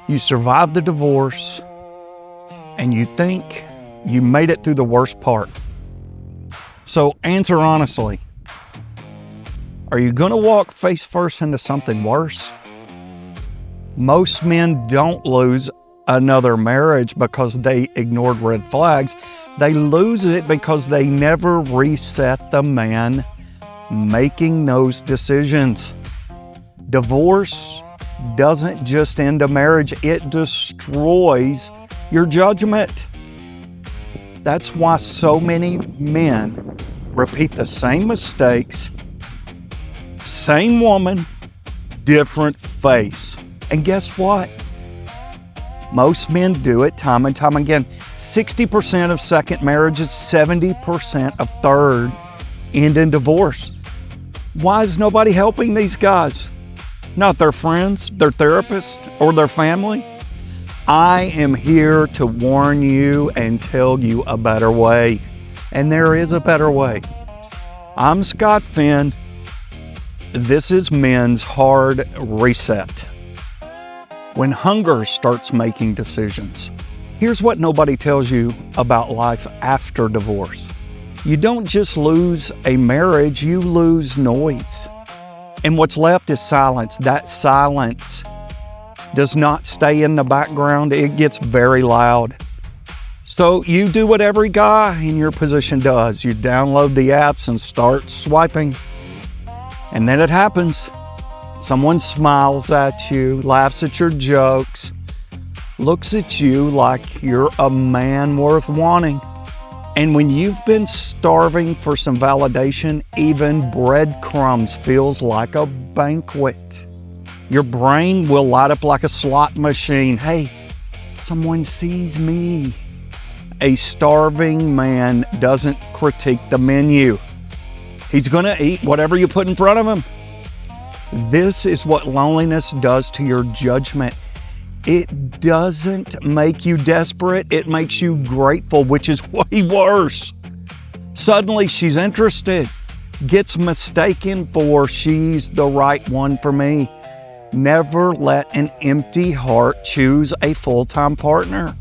You survived the divorce and you think you made it through the worst part. So answer honestly. Are you going to walk face first into something worse? Most men don't lose another marriage because they ignored red flags. They lose it because they never reset the man making those decisions. Divorce doesn't just end a marriage, it destroys your judgment. That's why so many men repeat the same mistakes, same woman, different face. And guess what? Most men do it time and time again. 60% of second marriages, 70% of third end in divorce. Why is nobody helping these guys? Not their friends, their therapist, or their family? I am here to warn you and tell you a better way. And there is a better way. I'm Scott Finn. This is Men's Hard Reset. When hunger starts making decisions, here's what nobody tells you about life after divorce. You don't just lose a marriage, you lose noise. And what's left is silence. That silence does not stay in the background, it gets very loud. So you do what every guy in your position does. You download the apps and start swiping. And then it happens. Someone smiles at you, laughs at your jokes, looks at you like you're a man worth wanting. And when you've been starving for some validation, even breadcrumbs feels like a banquet. Your brain will light up like a slot machine. Hey, someone sees me. A starving man doesn't critique the menu. He's gonna eat whatever you put in front of him. This is what loneliness does to your judgment. It doesn't make you desperate, it makes you grateful, which is way worse. Suddenly she's interested, gets mistaken for she's the right one for me. Never let an empty heart choose a full-time partner.